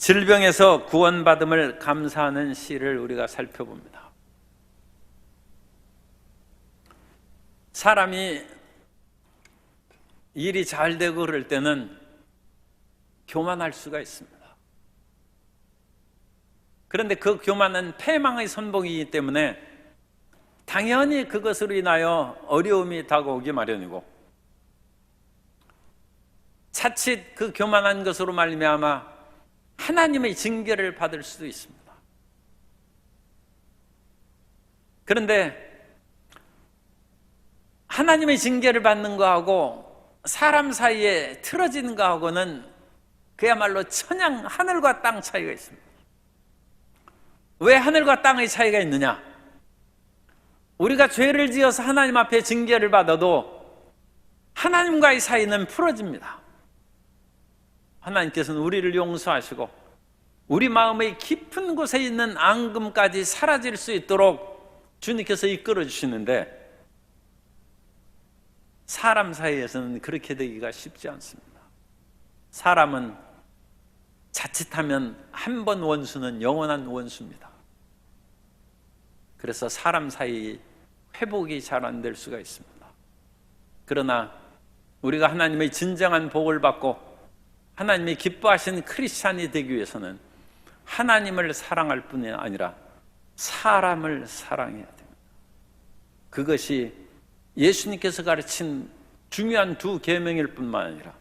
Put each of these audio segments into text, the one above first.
질병에서 구원받음을 감사하는 시를 우리가 살펴봅니다. 사람이 일이 잘 되고 그럴 때는 교만할 수가 있습니다. 그런데 그 교만은 패망의 선봉이기 때문에 당연히 그것으로 인하여 어려움이 다가오기 마련이고, 자칫 그 교만한 것으로 말미암아 하나님의 징계를 받을 수도 있습니다. 그런데 하나님의 징계를 받는 거하고 사람 사이에 틀어지는 거하고는 그야말로 천양 하늘과 땅 차이가 있습니다. 왜 하늘과 땅의 차이가 있느냐? 우리가 죄를 지어서 하나님 앞에 징계를 받아도 하나님과의 사이는 풀어집니다. 하나님께서는 우리를 용서하시고 우리 마음의 깊은 곳에 있는 앙금까지 사라질 수 있도록 주님께서 이끌어 주시는데, 사람 사이에서는 그렇게 되기가 쉽지 않습니다. 사람은 자칫하면 한 번 원수는 영원한 원수입니다. 그래서 사람 사이 회복이 잘 안 될 수가 있습니다. 그러나 우리가 하나님의 진정한 복을 받고 하나님이 기뻐하시는 크리스찬이 되기 위해서는 하나님을 사랑할 뿐이 아니라 사람을 사랑해야 됩니다. 그것이 예수님께서 가르친 중요한 두 계명일 뿐만 아니라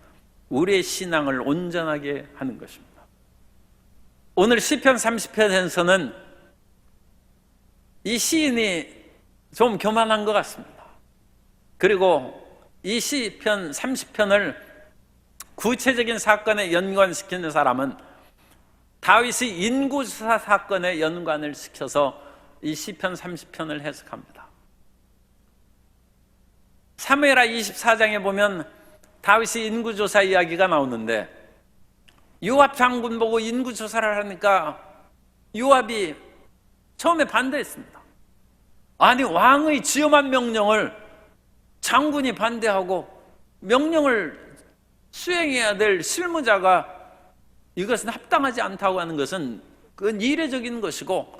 우리의 신앙을 온전하게 하는 것입니다. 오늘 시편 30편에서는 이 시인이 좀 교만한 것 같습니다. 그리고 이 시편 30편을 구체적인 사건에 연관시키는 사람은 다윗의 인구조사 사건에 연관을 시켜서 이 시편 30편을 해석합니다. 사무엘하 24장에 보면 다윗의 인구조사 이야기가 나오는데, 요압 장군 보고 인구조사를 하니까 요압이 처음에 반대했습니다. 아니, 왕의 지엄한 명령을 장군이 반대하고 명령을 수행해야 될 실무자가 이것은 합당하지 않다고 하는 것은 그건 이례적인 것이고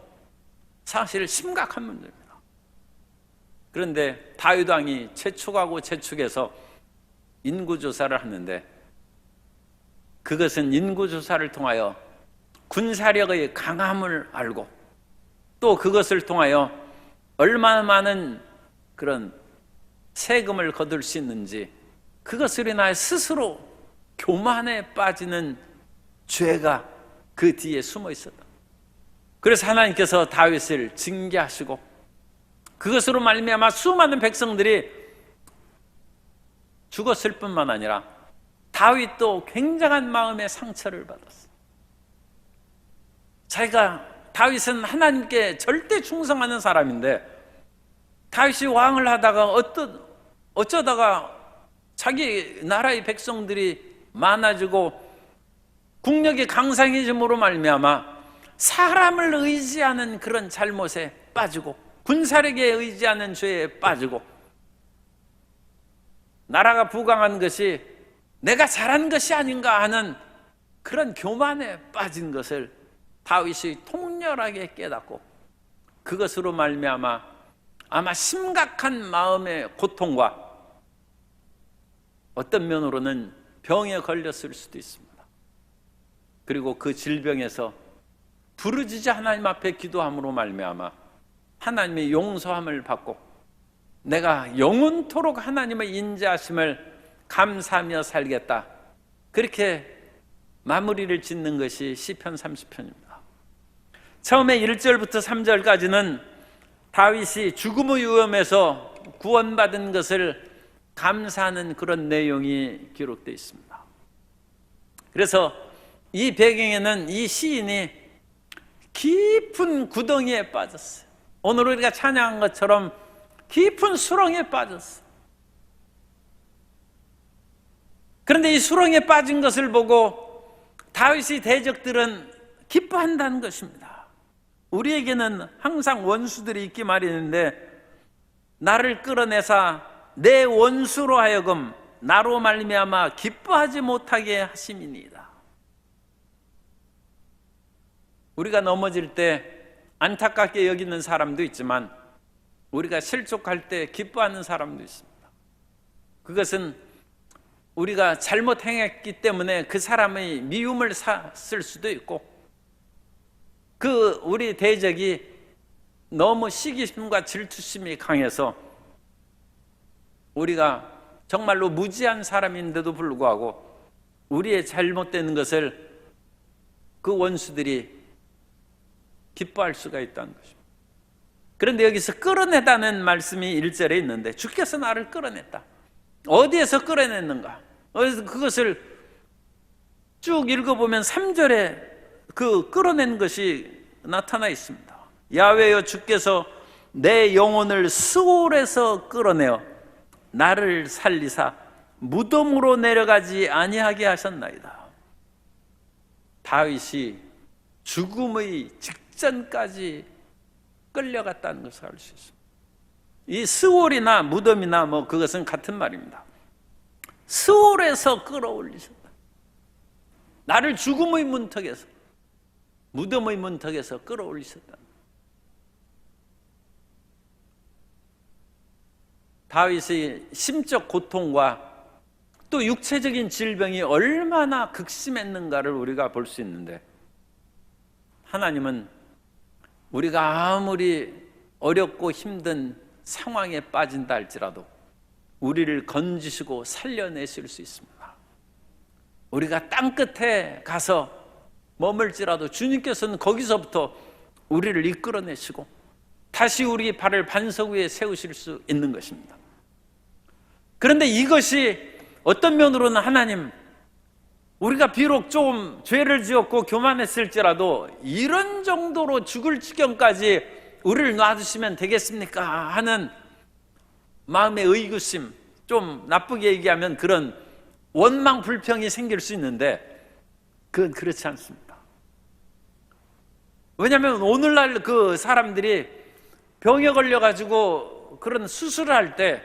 사실 심각한 문제입니다. 그런데 다윗 왕이 재촉하고 재촉해서 인구조사를 하는데, 그것은 인구조사를 통하여 군사력의 강함을 알고 또 그것을 통하여 얼마나 많은 그런 세금을 거둘 수 있는지, 그것을 인하여 스스로 교만에 빠지는 죄가 그 뒤에 숨어 있었다. 그래서 하나님께서 다윗을 징계하시고 그것으로 말미암아 수많은 백성들이 죽었을 뿐만 아니라 다윗도 굉장한 마음의 상처를 받았어요. 다윗은 하나님께 절대 충성하는 사람인데, 다윗이 왕을 하다가 어쩌다가 자기 나라의 백성들이 많아지고 국력이 강성해짐으로 말미암아 사람을 의지하는 그런 잘못에 빠지고 군사력에 의지하는 죄에 빠지고 나라가 부강한 것이 내가 잘한 것이 아닌가 하는 그런 교만에 빠진 것을 다윗이 통렬하게 깨닫고 그것으로 말미암아 아마 심각한 마음의 고통과 어떤 면으로는 병에 걸렸을 수도 있습니다. 그리고 그 질병에서 부르짖어 하나님 앞에 기도함으로 말미암아 하나님의 용서함을 받고 내가 영원토록 하나님의 인자하심을 감사하며 살겠다, 그렇게 마무리를 짓는 것이 시편 30편입니다. 처음에 1절부터 3절까지는 다윗이 죽음의 위험에서 구원받은 것을 감사하는 그런 내용이 기록되어 있습니다. 그래서 이 배경에는 이 시인이 깊은 구덩이에 빠졌어요. 오늘 우리가 찬양한 것처럼 깊은 수렁에 빠졌어요. 그런데 이 수렁에 빠진 것을 보고 다윗의 대적들은 기뻐한다는 것입니다. 우리에게는 항상 원수들이 있기 마련인데, 나를 끌어내사 내 원수로 하여금 나로 말미암아 기뻐하지 못하게 하심이니이다. 우리가 넘어질 때 안타깝게 여기는 사람도 있지만 우리가 실족할 때 기뻐하는 사람도 있습니다. 그것은 우리가 잘못 행했기 때문에 그 사람의 미움을 샀을 수도 있고, 그 우리 대적이 너무 시기심과 질투심이 강해서 우리가 정말로 무지한 사람인데도 불구하고 우리의 잘못되는 것을 그 원수들이 기뻐할 수가 있다는 것입니다. 그런데 여기서 끌어내다는 말씀이 1절에 있는데, 주께서 나를 끌어냈다. 어디에서 끌어냈는가? 그것을 쭉 읽어보면 3절에 그 끌어낸 것이 나타나 있습니다. 야훼여, 주께서 내 영혼을 스올에서 끌어내어 나를 살리사 무덤으로 내려가지 아니하게 하셨나이다. 다윗이 죽음의 직전까지 끌려갔다는 것을 알 수 있습니다. 이 스올이나 무덤이나 그것은 같은 말입니다. 스올에서 끌어올리셨다. 나를 죽음의 문턱에서, 무덤의 문턱에서 끌어올리셨다. 다윗의 심적 고통과 또 육체적인 질병이 얼마나 극심했는가를 우리가 볼 수 있는데, 하나님은 우리가 아무리 어렵고 힘든 상황에 빠진다 할지라도 우리를 건지시고 살려내실 수 있습니다. 우리가 땅끝에 가서 머물지라도 주님께서는 거기서부터 우리를 이끌어내시고 다시 우리 발을 반석 위에 세우실 수 있는 것입니다. 그런데 이것이 어떤 면으로는 하나님, 우리가 비록 좀 죄를 지었고 교만했을지라도 이런 정도로 죽을 지경까지 우리를 놔두시면 되겠습니까? 하는 마음의 의구심, 좀 나쁘게 얘기하면 그런 원망 불평이 생길 수 있는데, 그건 그렇지 않습니다. 왜냐하면 오늘날 그 사람들이 병에 걸려가지고 그런 수술을 할 때,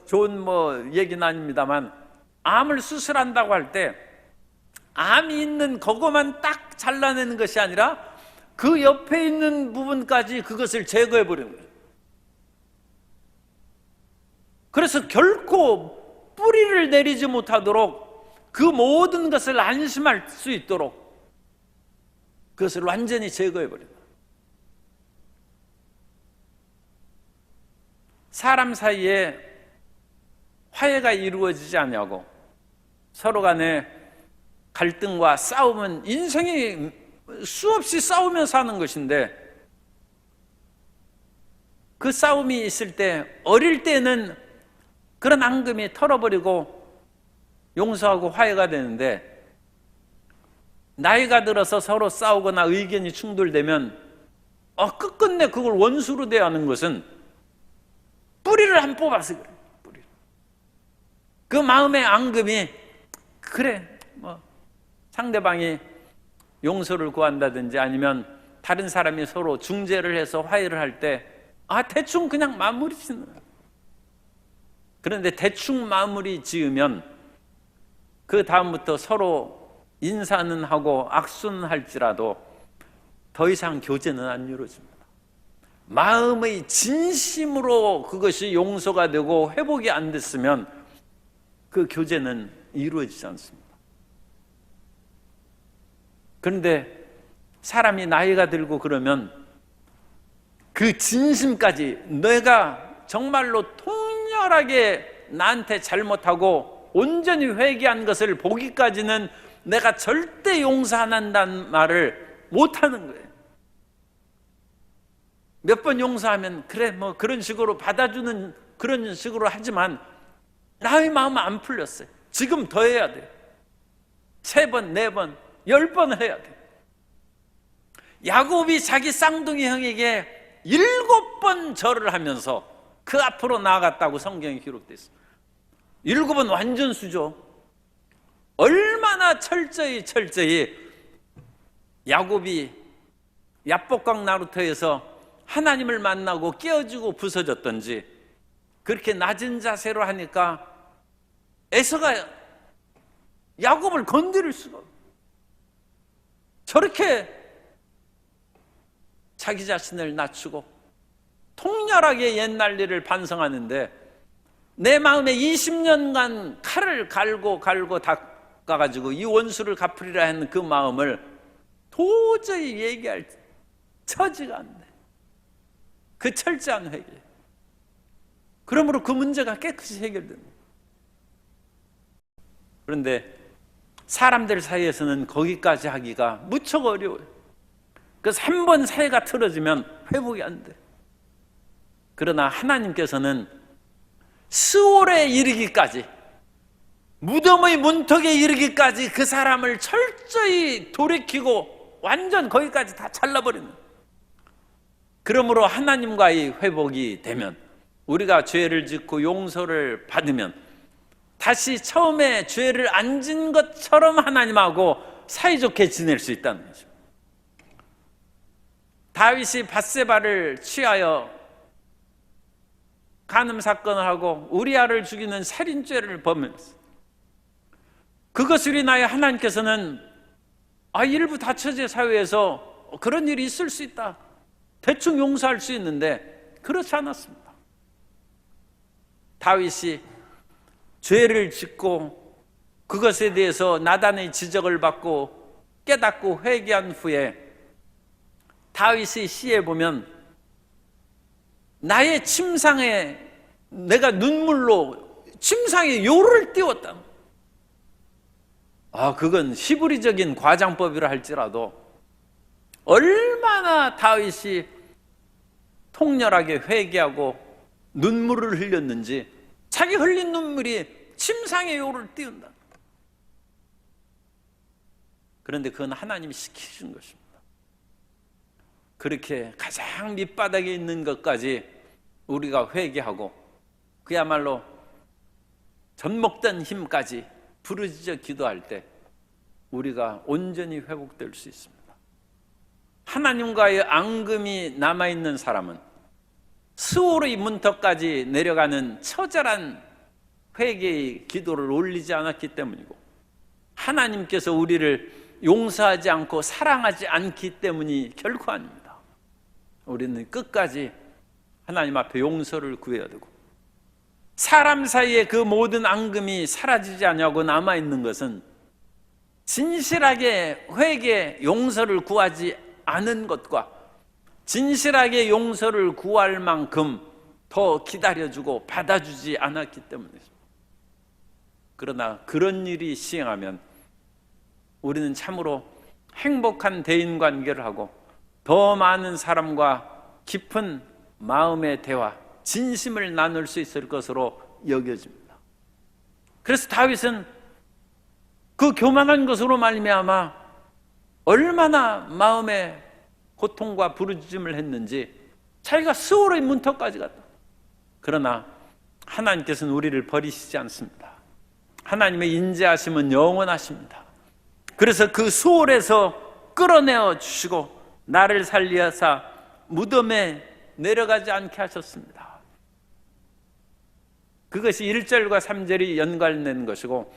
좋은 얘기는 아닙니다만, 암을 수술한다고 할 때 암이 있는 그것만 딱 잘라내는 것이 아니라 그 옆에 있는 부분까지 그것을 제거해 버리는 거예요. 그래서 결코 뿌리를 내리지 못하도록 그 모든 것을 안심할 수 있도록 그것을 완전히 제거해 버립니다. 사람 사이에 화해가 이루어지지 않냐고, 서로 간에 갈등과 싸움은 인생이 수없이 싸우면서 하는 것인데, 그 싸움이 있을 때 어릴 때는 그런 앙금이 털어버리고 용서하고 화해가 되는데, 나이가 들어서 서로 싸우거나 의견이 충돌되면 끝끝내 그걸 원수로 대하는 것은 뿌리를 한 뽑아서 그래요. 그 마음의 앙금이, 그래, 상대방이 용서를 구한다든지 아니면 다른 사람이 서로 중재를 해서 화해를 할 때 대충 그냥 마무리 짓는 거예요. 그런데 대충 마무리 지으면 그 다음부터 서로 인사는 하고 악수는 할지라도 더 이상 교제는 안 이루어집니다. 마음의 진심으로 그것이 용서가 되고 회복이 안 됐으면 그 교제는 이루어지지 않습니다. 그런데 사람이 나이가 들고 그러면 그 진심까지, 내가 정말로 통렬하게 나한테 잘못하고 온전히 회개한 것을 보기까지는 내가 절대 용서 안 한다는 말을 못하는 거예요. 몇 번 용서하면 그래 그런 식으로 받아주는 그런 식으로 하지만 나의 마음은 안 풀렸어요. 지금 더 해야 돼요. 3번, 4번, 10번을 해야 돼요. 야곱이 자기 쌍둥이 형에게 7번 절을 하면서 그 앞으로 나아갔다고 성경에 기록되어 있어요. 7은 완전수죠. 얼마나 철저히 야곱이 야복강 나루터에서 하나님을 만나고 깨어지고 부서졌던지, 그렇게 낮은 자세로 하니까 에서가 야곱을 건드릴 수가 없어요. 저렇게 자기 자신을 낮추고 통렬하게 옛날 일을 반성하는데 내 마음에 20년간 칼을 갈고 닦아가지고 이 원수를 갚으리라 했는 그 마음을 도저히 얘기할 처지가 안 돼. 그 철저한 회개. 그러므로 그 문제가 깨끗이 해결됩니다. 그런데 사람들 사이에서는 거기까지 하기가 무척 어려워요. 그래서 한 번 사이가 틀어지면 회복이 안 돼. 그러나 하나님께서는 스올에 이르기까지, 무덤의 문턱에 이르기까지 그 사람을 철저히 돌이키고 완전 거기까지 다 잘라버리는. 그러므로 하나님과의 회복이 되면, 우리가 죄를 짓고 용서를 받으면 다시 처음에 죄를 안 진 것처럼 하나님하고 사이좋게 지낼 수 있다는 거죠. 다윗이 밧세바를 취하여 간음 사건을 하고 우리아를 죽이는 살인죄를 범했어요. 그것을 인하여 하나님께서는 일부 다처제 사회에서 그런 일이 있을 수 있다, 대충 용서할 수 있는데 그렇지 않았습니다. 다윗이 죄를 짓고 그것에 대해서 나단의 지적을 받고 깨닫고 회개한 후에 다윗의 시에 보면 나의 침상에 내가 눈물로 침상에 요를 띄웠다. 그건 히브리적인 과장법이라 할지라도 얼마나 다윗이 통렬하게 회개하고 눈물을 흘렸는지, 자기 흘린 눈물이 침상에 요를 띄운다. 그런데 그건 하나님이 시키신 것입니다. 그렇게 가장 밑바닥에 있는 것까지 우리가 회개하고 그야말로 젖먹던 힘까지 부르짖어 기도할 때 우리가 온전히 회복될 수 있습니다. 하나님과의 앙금이 남아있는 사람은 스올의 문턱까지 내려가는 처절한 회개의 기도를 올리지 않았기 때문이고, 하나님께서 우리를 용서하지 않고 사랑하지 않기 때문이 결코 아닙니다. 우리는 끝까지 하나님 앞에 용서를 구해야 되고, 사람 사이에 그 모든 앙금이 사라지지 않냐고 남아있는 것은 진실하게 회개, 용서를 구하지 않은 것과 진실하게 용서를 구할 만큼 더 기다려주고 받아주지 않았기 때문이죠. 그러나 그런 일이 시행하면 우리는 참으로 행복한 대인관계를 하고 더 많은 사람과 깊은 마음의 대화, 진심을 나눌 수 있을 것으로 여겨집니다. 그래서 다윗은 그 교만한 것으로 말미암아 얼마나 마음의 고통과 부르짖음을 했는지 자기가 스올의 문턱까지 갔다. 그러나 하나님께서는 우리를 버리시지 않습니다. 하나님의 인자하심은 영원하십니다. 그래서 그 스올에서 끌어내어 주시고 나를 살리어사 무덤에 내려가지 않게 하셨습니다. 그것이 1절과 3절이 연관된 것이고,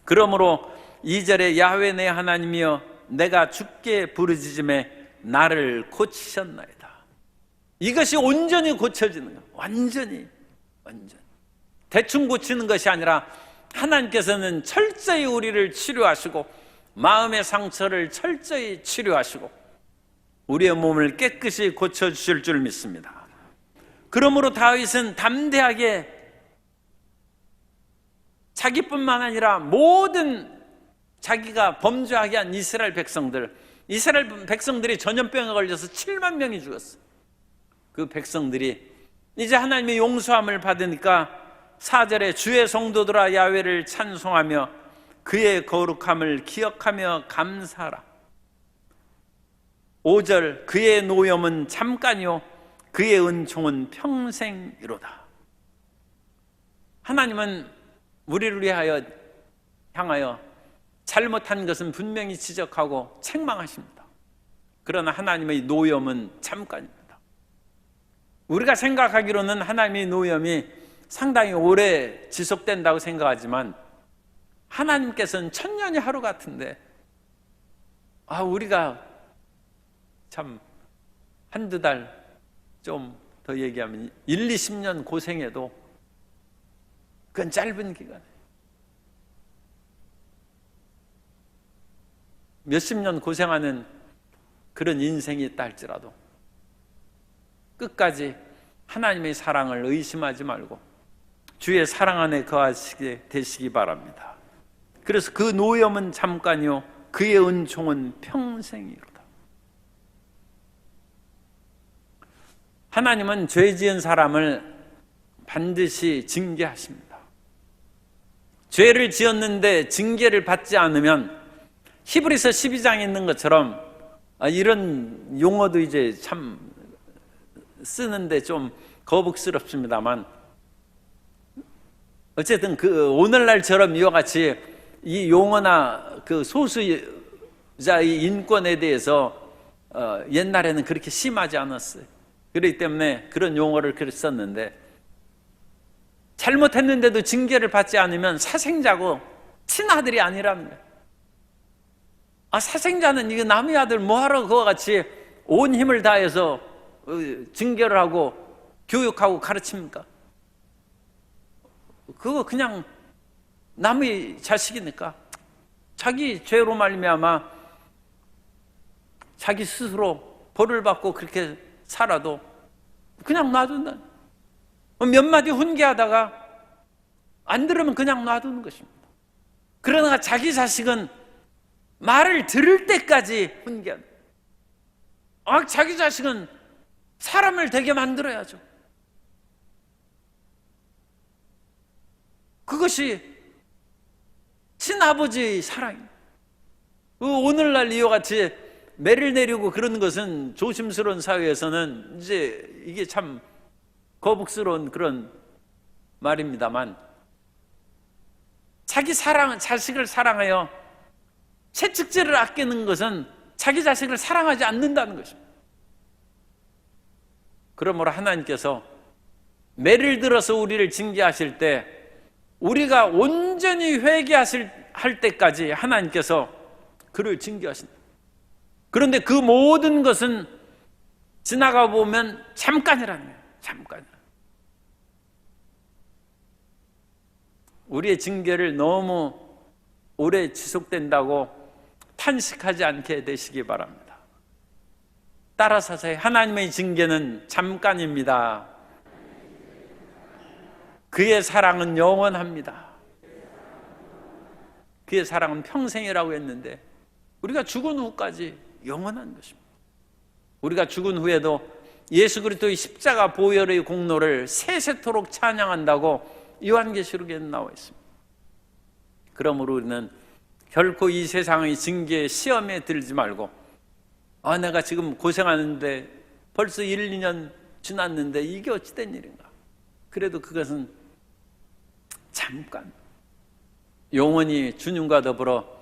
그러므로 2절에 야훼 내 하나님이여 내가 주께 부르짖음에 나를 고치셨나이다. 이것이 온전히 고쳐지는 거예요. 완전히 대충 고치는 것이 아니라 하나님께서는 철저히 우리를 치료하시고 마음의 상처를 철저히 치료하시고 우리의 몸을 깨끗이 고쳐주실 줄 믿습니다. 그러므로 다윗은 담대하게 자기뿐만 아니라 모든 자기가 범죄하게 한 이스라엘 백성들이 전염병에 걸려서 7만 명이 죽었어요. 그 백성들이 이제 하나님의 용서함을 받으니까 4절에 주의 성도들아 야훼를 찬송하며 그의 거룩함을 기억하며 감사하라. 5절 그의 노염은 잠깐이요 그의 은총은 평생이로다. 하나님은 우리를 향하여 잘못한 것은 분명히 지적하고 책망하십니다. 그러나 하나님의 노염은 잠깐입니다. 우리가 생각하기로는 하나님의 노염이 상당히 오래 지속된다고 생각하지만 하나님께서는 천년이 하루 같은데 우리가 참 한두 달, 좀 더 얘기하면 1, 20년 고생해도 그건 짧은 기간이에요. 몇십 년 고생하는 그런 인생이 있다 할지라도 끝까지 하나님의 사랑을 의심하지 말고 주의 사랑 안에 거하시게 되시기 바랍니다. 그래서 그 노염은 잠깐이요 그의 은총은 평생이로다. 하나님은 죄 지은 사람을 반드시 징계하십니다. 죄를 지었는데 징계를 받지 않으면 히브리서 12장에 있는 것처럼 이런 용어도 이제 참 쓰는데 좀 거북스럽습니다만 어쨌든 그 오늘날처럼 이와 같이 이 용어나 그 소수자의 인권에 대해서 옛날에는 그렇게 심하지 않았어요. 그렇기 때문에 그런 용어를 그렇게 썼는데 잘못했는데도 징계를 받지 않으면 사생자고 친아들이 아니라는 거예요. 사생자는 이거 남의 아들 뭐하러 그와 같이 온 힘을 다해서 징계를 하고 교육하고 가르칩니까? 그거 그냥 남의 자식이니까 자기 죄로 말미암아 자기 스스로 벌을 받고 그렇게 살아도 그냥 놔둔다. 몇 마디 훈계하다가 안 들으면 그냥 놔두는 것입니다. 그러나 자기 자식은 말을 들을 때까지 훈계한다. 자기 자식은 사람을 되게 만들어야죠. 그것이 친아버지의 사랑입니다. 오늘날 이와 같이 매를 내리고 그런 것은 조심스러운 사회에서는 이제 이게 참 거북스러운 그런 말입니다만 자식을 사랑하여 채찍질을 아끼는 것은 자기 자식을 사랑하지 않는다는 것입니다. 그러므로 하나님께서 매를 들어서 우리를 징계하실 때 우리가 온전히 회개할 때까지 하나님께서 그를 징계하신다. 그런데 그 모든 것은 지나가 보면 잠깐이라는 거예요. 잠깐. 우리의 징계를 너무 오래 지속된다고 탄식하지 않게 되시기 바랍니다. 따라서 하나님의 징계는 잠깐입니다. 그의 사랑은 영원합니다. 그의 사랑은 평생이라고 했는데 우리가 죽은 후까지 영원한 것입니다. 우리가 죽은 후에도 예수 그리스도의 십자가 보혈의 공로를 세세토록 찬양한다고 요한계시록에는 나와 있습니다. 그러므로 우리는 결코 이 세상의 징계 시험에 들지 말고 내가 지금 고생하는데 벌써 1, 2년 지났는데 이게 어찌된 일인가. 그래도 그것은 잠깐 영원히 주님과 더불어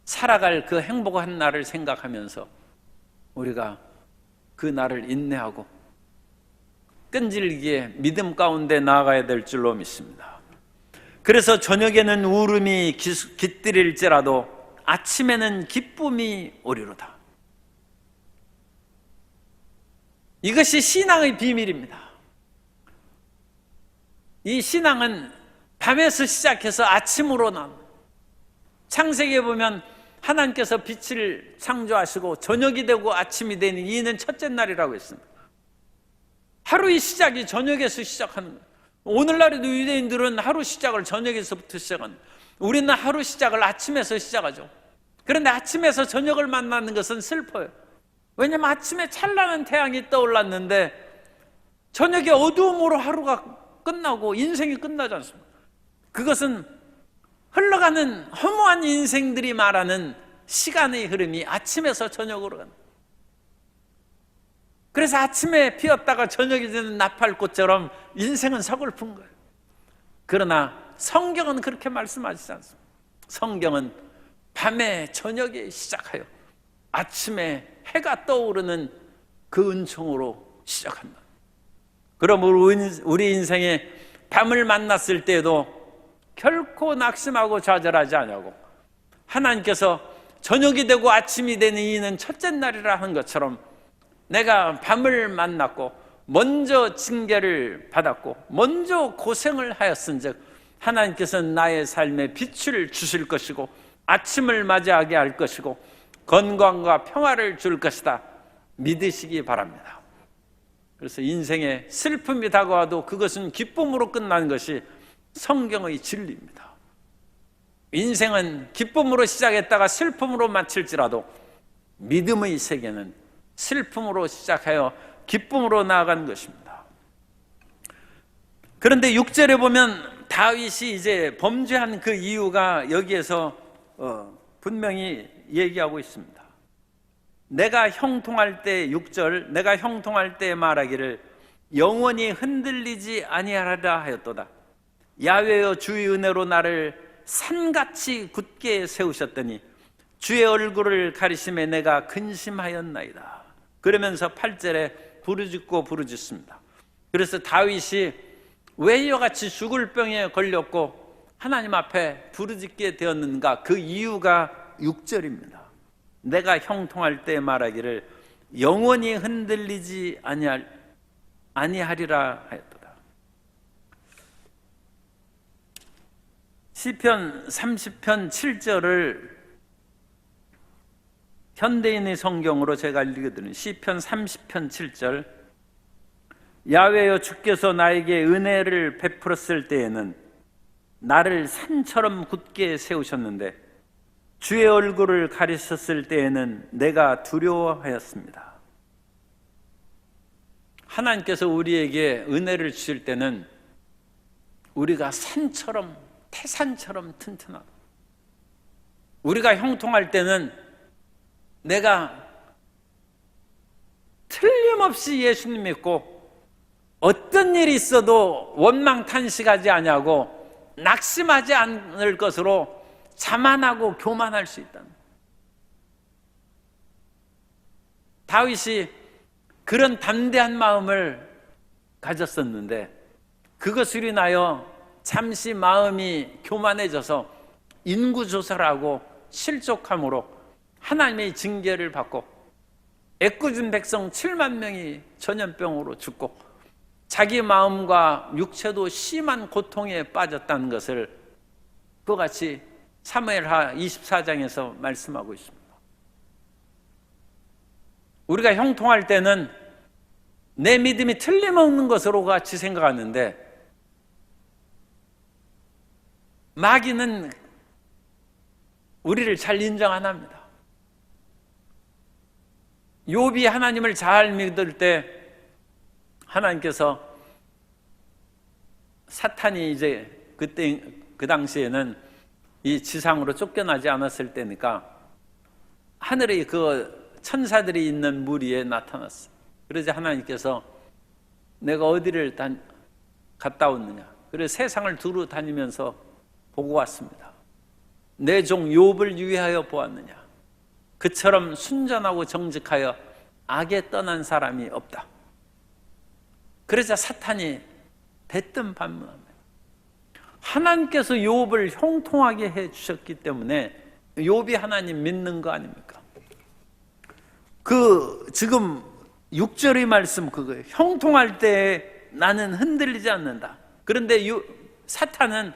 살아갈 그 행복한 날을 생각하면서 우리가 그 날을 인내하고 끈질기게 믿음 가운데 나아가야 될 줄로 믿습니다. 그래서 저녁에는 울음이 깃들일지라도 아침에는 기쁨이 오리로다. 이것이 신앙의 비밀입니다. 이 신앙은 밤에서 시작해서 아침으로 나옵니다. 창세기에 보면 하나님께서 빛을 창조하시고 저녁이 되고 아침이 되니 이는 첫째 날이라고 했습니다. 하루의 시작이 저녁에서 시작하는 거예요. 오늘날에도 유대인들은 하루 시작을 저녁에서부터 시작합니다. 우리는 하루 시작을 아침에서 시작하죠. 그런데 아침에서 저녁을 만나는 것은 슬퍼요. 왜냐하면 아침에 찬란한 태양이 떠올랐는데 저녁에 어두움으로 하루가 끝나고 인생이 끝나지 않습니다. 그것은 흘러가는 허무한 인생들이 말하는 시간의 흐름이 아침에서 저녁으로 간다. 그래서 아침에 피었다가 저녁이 되는 나팔꽃처럼 인생은 서글픈 거예요. 그러나 성경은 그렇게 말씀하시지 않습니다. 성경은 밤에 저녁에 시작하여 아침에 해가 떠오르는 그 은총으로 시작한다. 그러므로 우리 인생에 밤을 만났을 때에도 결코 낙심하고 좌절하지 않냐고 하나님께서 저녁이 되고 아침이 되는 이는 첫째 날이라 하는 것처럼 내가 밤을 만났고 먼저 징계를 받았고 먼저 고생을 하였은즉 하나님께서는 나의 삶에 빛을 주실 것이고 아침을 맞이하게 할 것이고 건강과 평화를 줄 것이다 믿으시기 바랍니다. 그래서 인생에 슬픔이 다가와도 그것은 기쁨으로 끝나는 것이 성경의 진리입니다. 인생은 기쁨으로 시작했다가 슬픔으로 마칠지라도 믿음의 세계는 슬픔으로 시작하여 기쁨으로 나아가는 것입니다. 그런데 6절에 보면 다윗이 이제 범죄한 그 이유가 여기에서 분명히 얘기하고 있습니다. 내가 형통할 때 6절 내가 형통할 때 말하기를 영원히 흔들리지 아니하리라 하였도다. 야훼여 주의 은혜로 나를 산같이 굳게 세우셨더니 주의 얼굴을 가리심에 내가 근심하였나이다. 그러면서 8절에 부르짖습니다. 그래서 다윗이 왜 이와 같이 죽을 병에 걸렸고 하나님 앞에 부르짖게 되었는가? 그 이유가 6절입니다. 내가 형통할 때 말하기를 영원히 흔들리지 아니하리라 하였도다. 시편 30편 7절을 현대인의 성경으로 제가 읽어드리는 시편 30편 7절 야훼여 주께서 나에게 은혜를 베풀었을 때에는 나를 산처럼 굳게 세우셨는데 주의 얼굴을 가리셨을 때에는 내가 두려워하였습니다. 하나님께서 우리에게 은혜를 주실 때는 우리가 산처럼 태산처럼 튼튼하고 우리가 형통할 때는 내가 틀림없이 예수님 믿고 어떤 일이 있어도 원망탄식하지 아니하고 낙심하지 않을 것으로 자만하고 교만할 수 있다. 다윗이 그런 담대한 마음을 가졌었는데 그것으로 인하여 잠시 마음이 교만해져서 인구조사를 하고 실족함으로 하나님의 징계를 받고 애꿎은 백성 7만 명이 전염병으로 죽고 자기 마음과 육체도 심한 고통에 빠졌다는 것을 그와 같이 사무엘하 24장에서 말씀하고 있습니다. 우리가 형통할 때는 내 믿음이 틀림없는 것으로 같이 생각하는데 마귀는 우리를 잘 인정 안 합니다. 욥이 하나님을 잘 믿을 때 하나님께서 사탄이 이제 그때 그 당시에는 이 지상으로 쫓겨나지 않았을 때니까 하늘의 그 천사들이 있는 무리에 나타났어요. 그러자 하나님께서 내가 어디를 갔다 왔느냐? 그래서 세상을 두루 다니면서 보고 왔습니다. 내 종 욥을 유의하여 보았느냐? 그처럼 순전하고 정직하여 악에 떠난 사람이 없다. 그러자 사탄이 대뜸 반문합니다. 하나님께서 욥을 형통하게 해주셨기 때문에 욥이 하나님 믿는 거 아닙니까? 지금 6절의 말씀 그거예요. 형통할 때 나는 흔들리지 않는다. 그런데 사탄은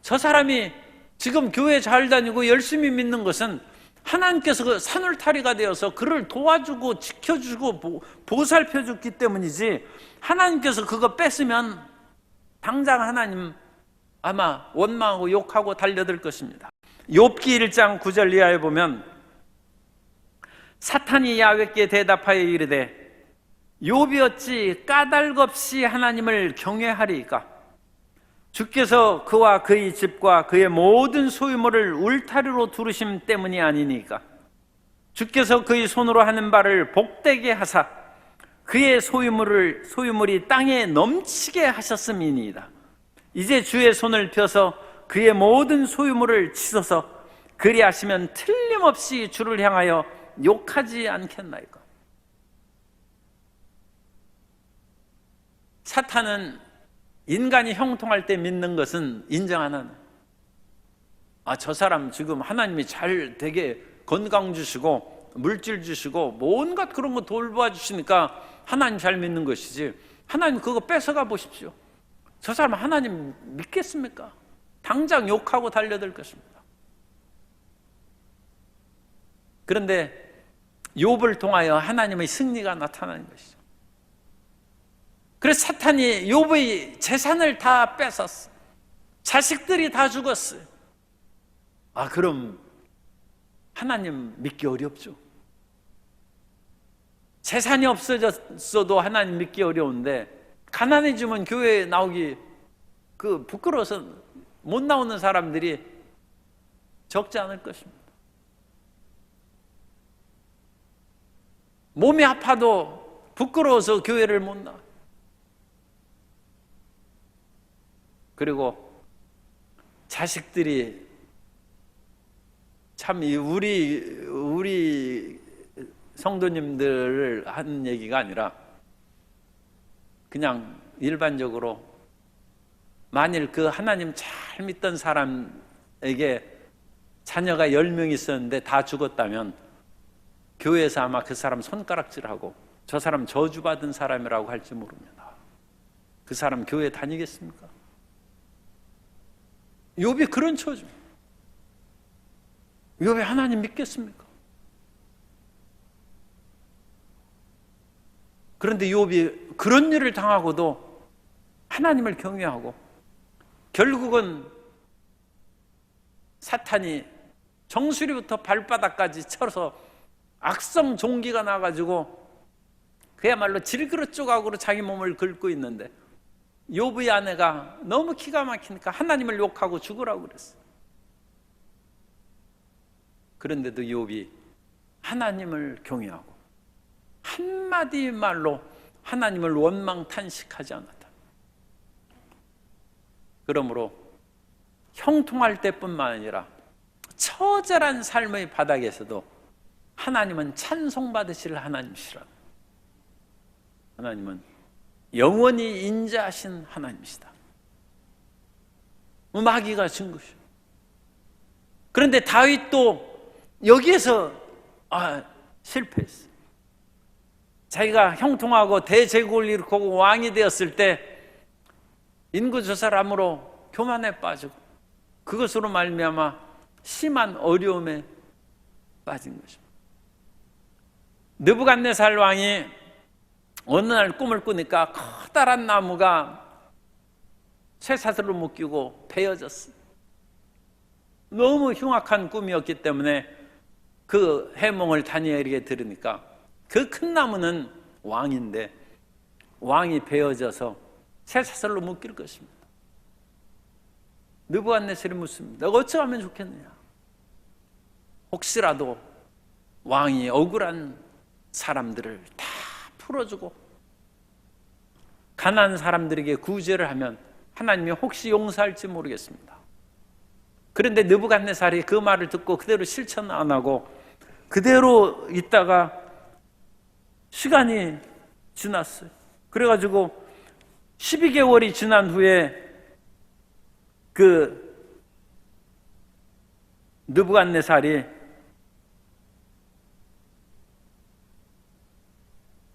저 사람이 지금 교회 잘 다니고 열심히 믿는 것은 하나님께서 그 산울타리가 되어서 그를 도와주고 지켜주고 보살펴줬기 때문이지 하나님께서 그거 뺐으면 당장 하나님 아마 원망하고 욕하고 달려들 것입니다. 욥기 1장 9절 이하에 보면 사탄이 야훼께 대답하여 이르되 욥이 어찌 까닭 없이 하나님을 경외하리이까? 주께서 그와 그의 집과 그의 모든 소유물을 울타리로 두르심 때문이 아니니까? 주께서 그의 손으로 하는 바를 복되게 하사 그의 소유물이 땅에 넘치게 하셨음이니이다. 이제 주의 손을 펴서 그의 모든 소유물을 치소서. 그리하시면 틀림없이 주를 향하여 욕하지 않겠나이까? 사탄은 인간이 형통할 때 믿는 것은 인정 안 하는. 저 사람 지금 하나님이 잘 되게 건강 주시고 물질 주시고 온갖 그런 거 돌보아 주시니까 하나님 잘 믿는 것이지, 하나님 그거 뺏어가 보십시오. 저 사람 하나님 믿겠습니까? 당장 욕하고 달려들 것입니다. 그런데 욥을 통하여 하나님의 승리가 나타나는 것이죠. 그래서 사탄이 욥의 재산을 다 뺏었어. 자식들이 다 죽었어요. 그럼 하나님 믿기 어렵죠. 재산이 없어졌어도 하나님 믿기 어려운데, 가난해지면 교회에 나오기 부끄러워서 못 나오는 사람들이 적지 않을 것입니다. 몸이 아파도 부끄러워서 교회를 못 나와요. 그리고 자식들이 참 우리 성도님들을 하는 얘기가 아니라 그냥 일반적으로, 만일 그 하나님 잘 믿던 사람에게 자녀가 10명 있었는데 다 죽었다면 교회에서 아마 그 사람 손가락질하고 저 사람 저주받은 사람이라고 할지 모릅니다. 그 사람 교회 다니겠습니까? 욥이 그런 처죠. 욥이 하나님 믿겠습니까? 그런데 욥이 그런 일을 당하고도 하나님을 경외하고, 결국은 사탄이 정수리부터 발바닥까지 쳐서 악성 종기가 나가지고 그야말로 질그릇 조각으로 자기 몸을 긁고 있는데, 욥의 아내가 너무 기가 막히니까 하나님을 욕하고 죽으라고 그랬어요. 그런데도 욥이 하나님을 경외하고 한마디 말로 하나님을 원망탄식하지 않았다. 그러므로 형통할 때뿐만 아니라 처절한 삶의 바닥에서도 하나님은 찬송받으실 하나님이시라. 하나님은 영원히 인자하신 하나님이시다. 마귀가 진 것이요. 그런데 다윗도 여기에서 실패했어요. 자기가 형통하고 대제국을 일으키고 왕이 되었을 때 인구조사람으로 교만에 빠지고 그것으로 말미암아 심한 어려움에 빠진 것입니다. 느부갓네살 왕이 어느 날 꿈을 꾸니까 커다란 나무가 쇠사슬로 묶이고 베어졌어요. 너무 흉악한 꿈이었기 때문에 그 해몽을 다니엘에게 들으니까 그 큰 나무는 왕인데 왕이 베어져서 쇠사슬로 묶일 것입니다. 느부갓네살이 묻습니다. 내가 어찌하면 좋겠느냐? 혹시라도 왕이 억울한 사람들을 다 풀어주고 가난한 사람들에게 구제를 하면 하나님이 혹시 용서할지 모르겠습니다. 그런데 느부갓네살이 그 말을 듣고 그대로 실천 안 하고 그대로 있다가 시간이 지났어요. 그래가지고 12개월이 지난 후에 그 느부갓네살이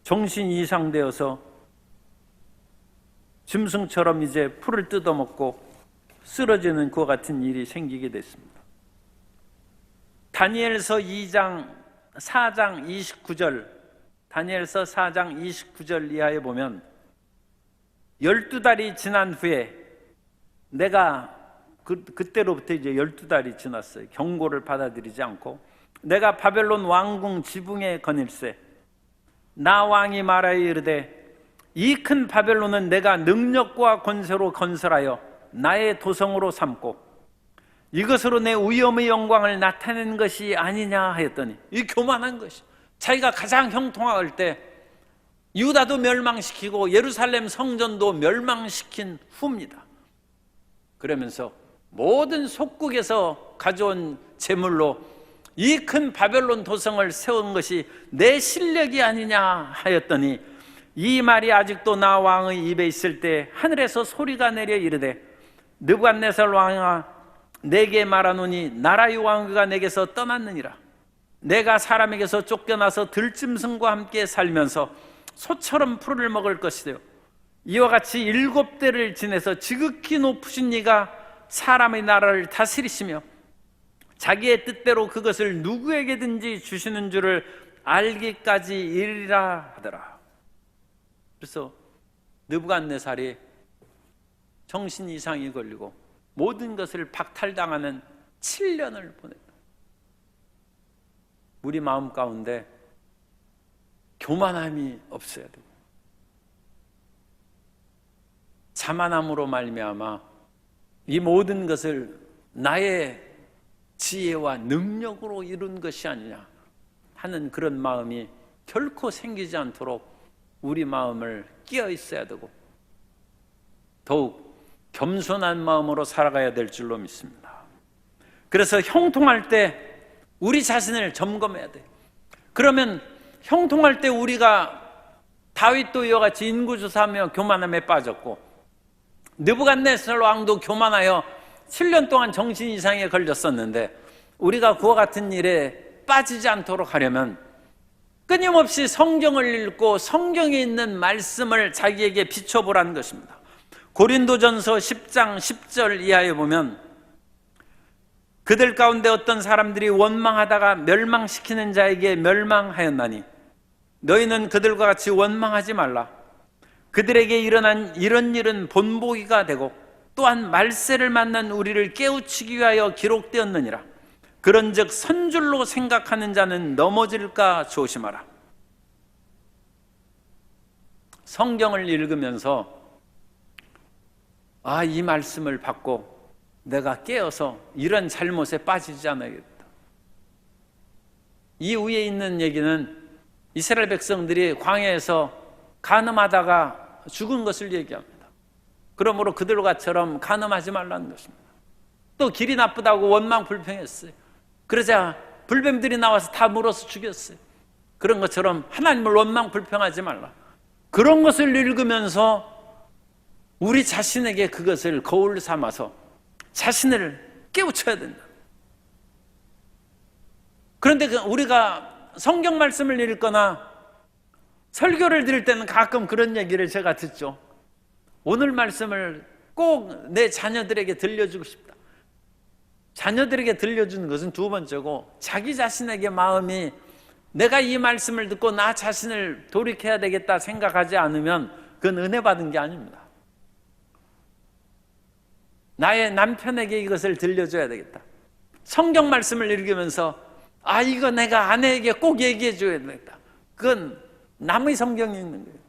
정신이 이상되어서 짐승처럼 이제 풀을 뜯어먹고 쓰러지는 그와 같은 일이 생기게 됐습니다. 다니엘서 4장 29절, 다니엘서 4장 29절 이하에 보면 12달이 지난 후에 내가 그때로부터 이제 12달이 지났어요. 경고를 받아들이지 않고 내가 바벨론 왕궁 지붕에 거닐세 나 왕이 말하여 이르되 이 큰 바벨론은 내가 능력과 권세로 건설하여 나의 도성으로 삼고 이것으로 내 위엄의 영광을 나타낸 것이 아니냐 하였더니, 이 교만한 것이 자기가 가장 형통할 때 유다도 멸망시키고 예루살렘 성전도 멸망시킨 후입니다. 그러면서 모든 속국에서 가져온 재물로 이 큰 바벨론 도성을 세운 것이 내 실력이 아니냐 하였더니, 이 말이 아직도 나 왕의 입에 있을 때 하늘에서 소리가 내려 이르되 느부갓네살 왕아 내게 말하노니 나라의 왕위가 내게서 떠났느니라. 내가 사람에게서 쫓겨나서 들짐승과 함께 살면서 소처럼 풀을 먹을 것이요 이와 같이 7대를 지내서 지극히 높으신 이가 사람의 나라를 다스리시며 자기의 뜻대로 그것을 누구에게든지 주시는 줄을 알기까지 이르리라 하더라. 그래서 느부갓네살이 정신 이상이 걸리고 모든 것을 박탈당하는 7년을 보냈다. 우리 마음 가운데 교만함이 없어야 되고 자만함으로 말미암아 이 모든 것을 나의 지혜와 능력으로 이룬 것이 아니냐 하는 그런 마음이 결코 생기지 않도록 우리 마음을 끼어 있어야 되고 더욱 겸손한 마음으로 살아가야 될 줄로 믿습니다. 그래서 형통할 때 우리 자신을 점검해야 돼. 그러면 형통할 때 우리가 다윗도 이와 같이 인구조사하며 교만함에 빠졌고 느부갓네살 왕도 교만하여 7년 동안 정신 이상에 걸렸었는데 우리가 그와 같은 일에 빠지지 않도록 하려면 끊임없이 성경을 읽고 성경에 있는 말씀을 자기에게 비춰보라는 것입니다. 고린도전서 10장 10절 이하에 보면 그들 가운데 어떤 사람들이 원망하다가 멸망시키는 자에게 멸망하였나니 너희는 그들과 같이 원망하지 말라. 그들에게 일어난 이런 일은 본보기가 되고 또한 말세를 만난 우리를 깨우치기 위하여 기록되었느니라. 그런즉 선줄로 생각하는 자는 넘어질까 조심하라. 성경을 읽으면서 이 말씀을 받고 내가 깨어서 이런 잘못에 빠지지 않아야겠다. 이 위에 있는 얘기는 이스라엘 백성들이 광야에서 간음하다가 죽은 것을 얘기합니다. 그러므로 그들과처럼 간음하지 말라는 것입니다. 또 길이 나쁘다고 원망 불평했어요. 그러자 불뱀들이 나와서 다 물어서 죽였어요. 그런 것처럼 하나님을 원망 불평하지 말라. 그런 것을 읽으면서 우리 자신에게 그것을 거울 삼아서 자신을 깨우쳐야 된다. 그런데 우리가 성경 말씀을 읽거나 설교를 드릴 때는 가끔 그런 얘기를 제가 듣죠. 오늘 말씀을 꼭 내 자녀들에게 들려주고 싶다. 자녀들에게 들려주는 것은 두 번째고 자기 자신에게 마음이 내가 이 말씀을 듣고 나 자신을 돌이켜야 되겠다 생각하지 않으면 그건 은혜 받은 게 아닙니다. 나의 남편에게 이것을 들려줘야 되겠다. 성경 말씀을 읽으면서 이거 내가 아내에게 꼭 얘기해 줘야 되겠다. 그건 남의 성경이 있는 거예요.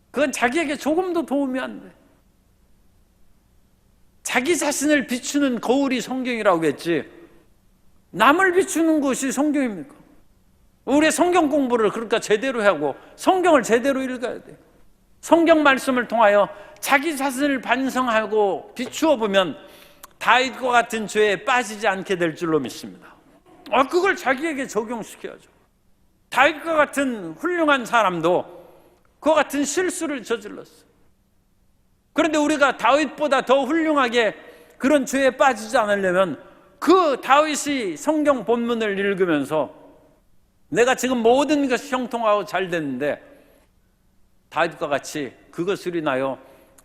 그건 자기에게 조금도 도움이 안 돼. 자기 자신을 비추는 거울이 성경이라고 했지 남을 비추는 것이 성경입니까? 우리 성경 공부를 그러니까 제대로 하고 성경을 제대로 읽어야 돼요. 성경 말씀을 통하여 자기 자신을 반성하고 비추어 보면 다윗과 같은 죄에 빠지지 않게 될 줄로 믿습니다. 그걸 자기에게 적용시켜야죠. 다윗과 같은 훌륭한 사람도 그와 같은 실수를 저질렀어요. 그런데 우리가 다윗보다 더 훌륭하게 그런 죄에 빠지지 않으려면 그 다윗이 성경 본문을 읽으면서 내가 지금 모든 것이 형통하고 잘 됐는데 다윗과 같이 그것을 인하여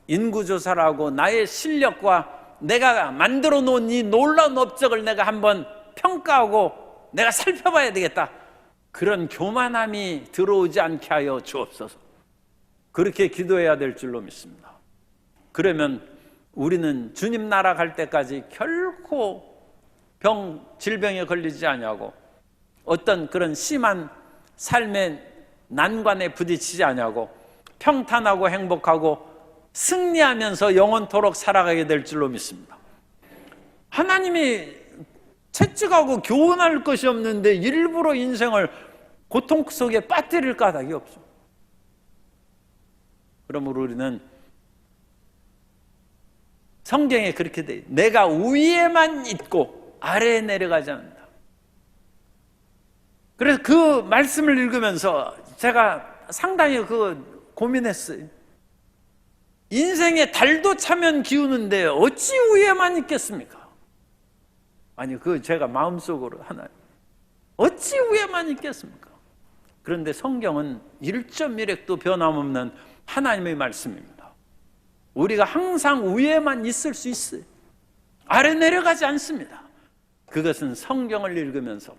인구조사를 하고 나의 실력과 내가 만들어 놓은 이 놀라운 업적을 내가 한번 평가하고 내가 살펴봐야 되겠다. 그런 교만함이 들어오지 않게 하여 주옵소서. 그렇게 기도해야 될 줄로 믿습니다. 그러면 우리는 주님 나라 갈 때까지 결코 질병에 걸리지 아니하고 어떤 그런 심한 삶의 난관에 부딪히지 아니하고 평탄하고 행복하고 승리하면서 영원토록 살아가게 될 줄로 믿습니다. 하나님이 채찍하고 교훈할 것이 없는데 일부러 인생을 고통 속에 빠뜨릴 까닭이 없어. 그러므로 우리는 성경에 그렇게 돼 있어요. 내가 위에만 있고 아래에 내려가지 않는다. 그래서 그 말씀을 읽으면서 제가 상당히 고민했어요. 인생에 달도 차면 기우는데 어찌 위에만 있겠습니까? 아니 제가 마음속으로 하나님 어찌 우애만 있겠습니까? 그런데 성경은 1.1핵도 변함없는 하나님의 말씀입니다. 우리가 항상 위에만 있을 수 있어요. 아래 내려가지 않습니다. 그것은 성경을 읽으면서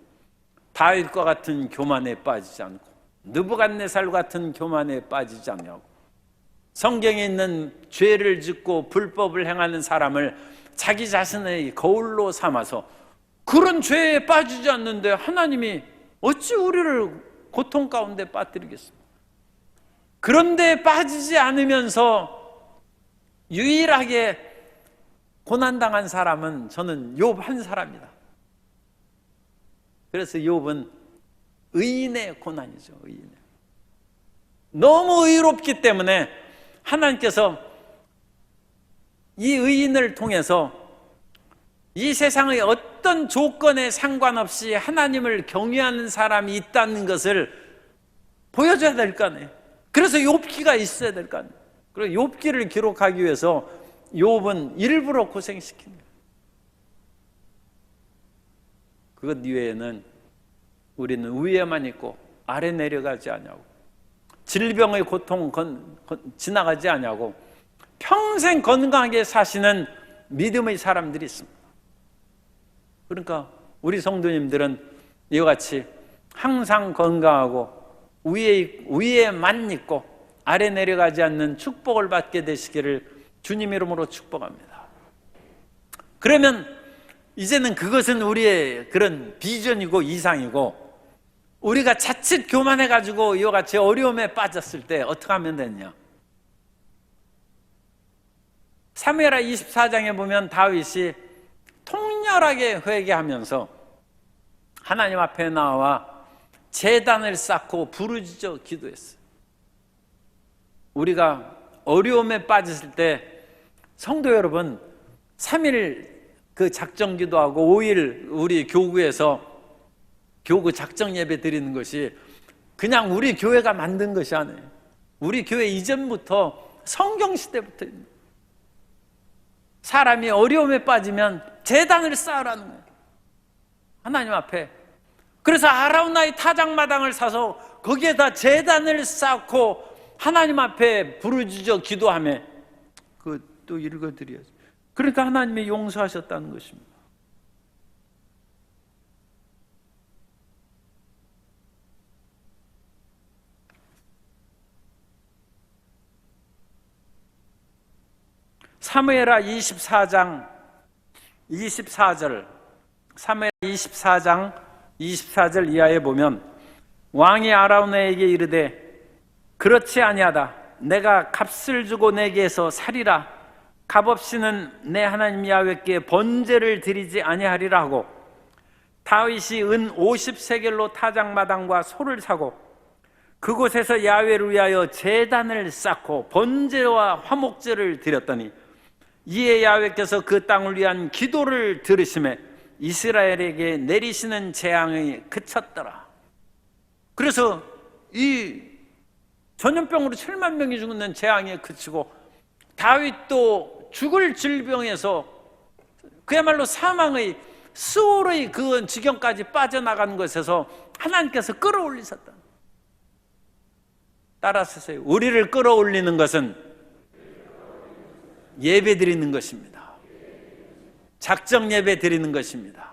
다윗과 같은 교만에 빠지지 않고 느부갓네살 같은 교만에 빠지지 않냐고, 성경에 있는 죄를 짓고 불법을 행하는 사람을 자기 자신의 거울로 삼아서 그런 죄에 빠지지 않는데 하나님이 어찌 우리를 고통 가운데 빠뜨리겠습니까? 그런데 빠지지 않으면서 유일하게 고난당한 사람은 저는 욥 한 사람이다. 그래서 욥은 의인의 고난이죠. 의인의. 너무 의롭기 때문에 하나님께서 이 의인을 통해서 이 세상의 어떤 조건에 상관없이 하나님을 경외하는 사람이 있다는 것을 보여줘야 될 거 아니에요. 그래서 욥기가 있어야 될 거 아니에요. 그리고 욥기를 기록하기 위해서 욥은 일부러 고생시킨 거예요. 그것 이외에는 우리는 위에만 있고 아래 내려가지 않냐고, 질병의 고통 지나가지 않냐고, 평생 건강하게 사시는 믿음의 사람들이 있습니다. 그러니까 우리 성도님들은 이와 같이 항상 건강하고 위에만 있고 아래 내려가지 않는 축복을 받게 되시기를 주님 이름으로 축복합니다. 그러면 이제는 그것은 우리의 그런 비전이고 이상이고, 우리가 자칫 교만해가지고 이와 같이 어려움에 빠졌을 때 어떻게 하면 되느냐? 사무엘하 24장에 보면 다윗이 통렬하게 회개하면서 하나님 앞에 나와 제단을 쌓고 부르짖어 기도했어요. 우리가 어려움에 빠졌을 때 성도 여러분, 3일 그 작정 기도하고 5일 우리 교구에서 교구 작정 예배 드리는 것이 그냥 우리 교회가 만든 것이 아니에요. 우리 교회 이전부터 성경 시대부터 사람이 어려움에 빠지면 제단을 쌓으라는 거예요. 하나님 앞에. 그래서 아라우나의 타작마당을 사서 거기에다 제단을 쌓고 하나님 앞에 부르짖어 기도하며 그것도 읽어드려야죠. 그러니까 하나님이 용서하셨다는 것입니다. 사무엘하 24장 24절, 사무엘하 24장 24절 이하에 보면 왕이 아라우나에게 이르되 그렇지 아니하다. 내가 값을 주고 내게서 살이라. 값없이는 내 하나님 야훼께 번제를 드리지 아니하리라 하고, 다윗이 은 50세겔로 타작마당과 소를 사고 그곳에서 야훼를 위하여 제단을 쌓고 번제와 화목제를 드렸더니 이에 야훼께서 그 땅을 위한 기도를 들으시매 이스라엘에게 내리시는 재앙이 그쳤더라. 그래서 이 전염병으로 7만 명이 죽는 재앙이 그치고 다윗도 죽을 질병에서 그야말로 사망의 수월의 그 지경까지 빠져나가는 것에서 하나님께서 끌어올리셨다. 따라서 우리를 끌어올리는 것은 예배 드리는 것입니다. 작정 예배 드리는 것입니다.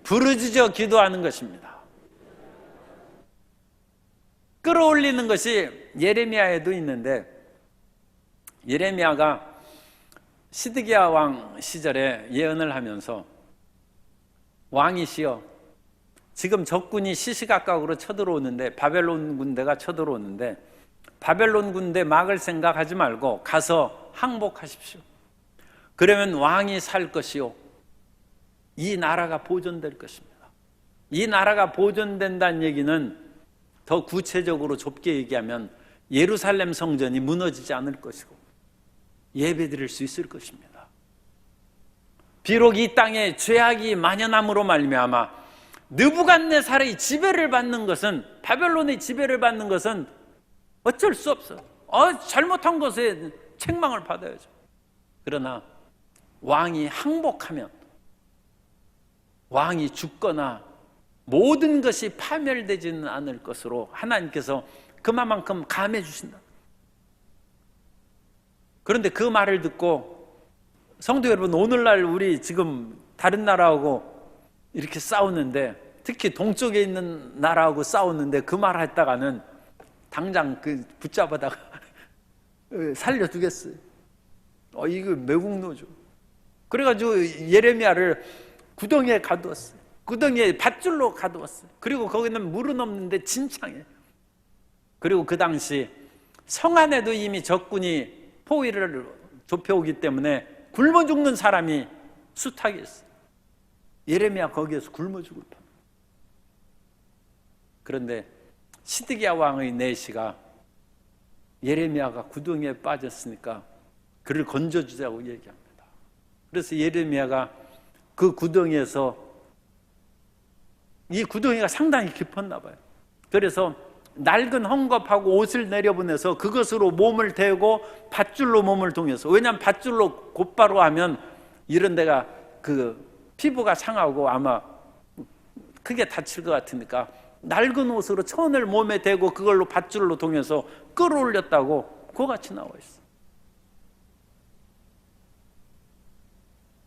부르짖어 기도하는 것입니다. 끌어올리는 것이 예레미야에도 있는데, 예레미야가 시드기야 왕 시절에 예언을 하면서 왕이시여, 지금 적군이 시시각각으로 쳐들어오는데, 바벨론 군대가 쳐들어오는데 바벨론 군대 막을 생각하지 말고 가서 항복하십시오. 그러면 왕이 살 것이요, 이 나라가 보존될 것입니다. 이 나라가 보존된다는 얘기는 더 구체적으로 좁게 얘기하면 예루살렘 성전이 무너지지 않을 것이고 예배드릴 수 있을 것입니다. 비록 이 땅에 죄악이 만연함으로 말미암아 느부갓네살의 지배를 받는 것은, 바벨론의 지배를 받는 것은 어쩔 수 없어. 잘못한 것에 책망을 받아야죠. 그러나 왕이 항복하면, 왕이 죽거나 모든 것이 파멸되지는 않을 것으로 하나님께서 그만큼 감해 주신다. 그런데 그 말을 듣고 성도 여러분, 오늘날 우리 지금 다른 나라하고 이렇게 싸우는데, 특히 동쪽에 있는 나라하고 싸우는데 그 말 했다가는 당장 그 붙잡아다가 살려두겠어요. 이거 매국노죠. 그래가지고 예레미야를 구덩이에 가두었어요. 구덩이에 밧줄로 가두었어요. 그리고 거기는 물은 없는데 진창이에요. 그리고 그 당시 성 안에도 이미 적군이 포위를 좁혀오기 때문에 굶어 죽는 사람이 수탁이 있어요. 예레미야 거기에서 굶어 죽을 뻔. 그런데 시드기야 왕의 내시가 예레미야가 구덩이에 빠졌으니까 그를 건져주자고 얘기합니다. 그래서 예레미야가 그 구덩이에서, 이 구덩이가 상당히 깊었나 봐요. 그래서 낡은 헝겊하고 옷을 내려보내서 그것으로 몸을 대고 밧줄로 몸을 동여서, 왜냐하면 밧줄로 곧바로 하면 이런 데가 그 피부가 상하고 아마 크게 다칠 것 같으니까 낡은 옷으로 천을 몸에 대고 그걸로 밧줄로 동여서 끌어올렸다고 그같이 나와 있어.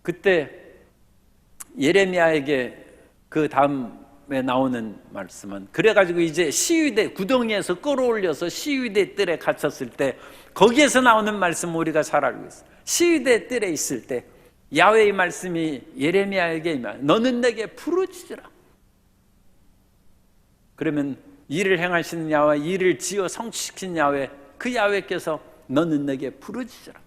그때 예레미야에게 그 다음에 나오는 말씀은, 그래가지고 이제 시위대 구덩이에서 끌어올려서 시위대 뜰에 갇혔을 때 거기에서 나오는 말씀 우리가 잘 알고 있어요. 시위대 뜰에 있을 때 야훼의 말씀이 예레미야에게 임하여 너는 내게 부르짖으라. 그러면 일을 행하시는 야훼, 일을 지어 성취시킨 야훼, 그 야훼께서 너는 내게 부르짖으라.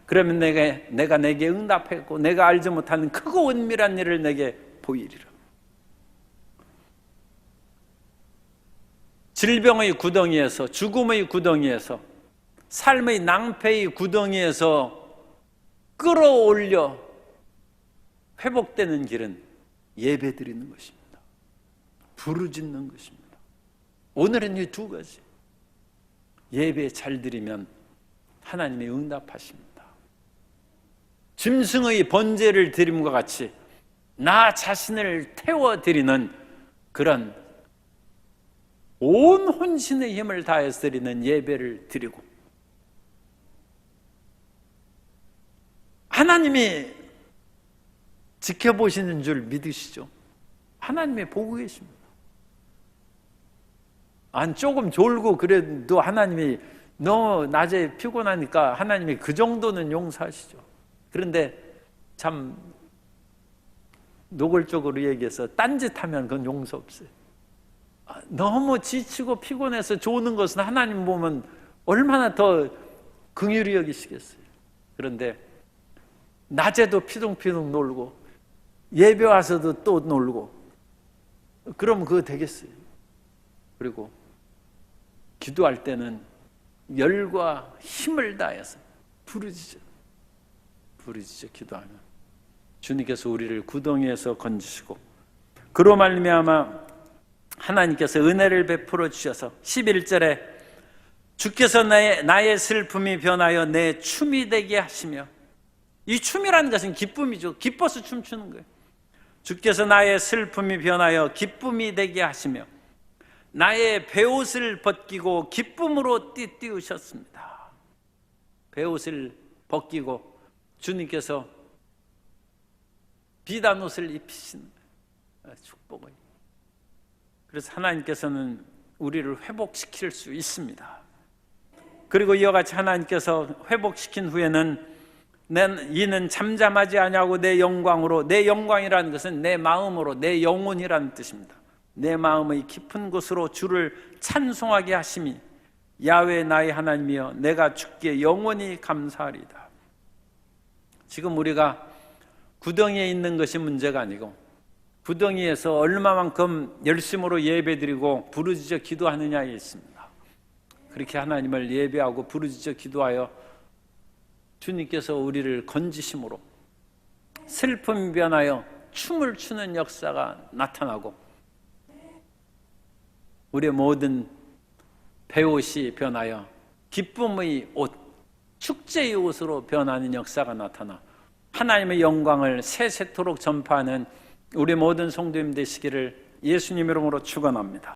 그러면 내가 내게 응답했고 내가 알지 못하는 크고 은밀한 일을 내게 보이리라. 질병의 구덩이에서, 죽음의 구덩이에서, 삶의 낭패의 구덩이에서 끌어올려 회복되는 길은 예배드리는 것입니다. 부르짖는 것입니다. 오늘은 이 두 가지. 예배 잘 드리면 하나님이 응답하십니다. 짐승의 번제를 드림과 같이 나 자신을 태워드리는 그런 온 혼신의 힘을 다해서 드리는 예배를 드리고, 하나님이 지켜보시는 줄 믿으시죠? 하나님이 보고 계십니다. 조금 졸고 그래도 하나님이 너무 낮에 피곤하니까 하나님이 그 정도는 용서하시죠. 그런데 참 노골적으로 얘기해서 딴짓하면 그건 용서 없어요. 너무 지치고 피곤해서 조는 것은 하나님 보면 얼마나 더 긍휼히 여기시겠어요. 그런데 낮에도 피둥피둥 놀고 예배 와서도 또 놀고 그러면 그거 되겠어요. 그리고 기도할 때는 열과 힘을 다해서 부르짖어 기도하면 주님께서 우리를 구덩이에서 건지시고, 그로 말미암아 하나님께서 은혜를 베풀어 주셔서 11절에 주께서 나의 슬픔이 변하여 내 춤이 되게 하시며, 이 춤이라는 것은 기쁨이죠. 기뻐서 춤추는 거예요. 주께서 나의 슬픔이 변하여 기쁨이 되게 하시며 나의 베옷을 벗기고 기쁨으로 띠띠우셨습니다. 베옷을 벗기고 주님께서 비단 옷을 입히신 축복을. 그래서 하나님께서는 우리를 회복시킬 수 있습니다. 그리고 이와 같이 하나님께서 회복시킨 후에는 이는 잠잠하지 아니하고 내 영광으로, 내 영광이라는 것은 내 마음으로, 내 영혼이라는 뜻입니다. 내 마음의 깊은 곳으로 주를 찬송하게 하심이 야훼 나의 하나님이여 내가 주께 영원히 감사하리이다. 지금 우리가 구덩이에 있는 것이 문제가 아니고 구덩이에서 얼마만큼 열심으로 예배드리고 부르짖어 기도하느냐에 있습니다. 그렇게 하나님을 예배하고 부르짖어 기도하여 주님께서 우리를 건지심으로 슬픔이 변하여 춤을 추는 역사가 나타나고, 우리의 모든 베옷이 변하여 기쁨의 옷, 축제의 옷으로 변하는 역사가 나타나 하나님의 영광을 세세토록 전파하는 우리 모든 성도님 되시기를 예수님 이름으로 축원합니다.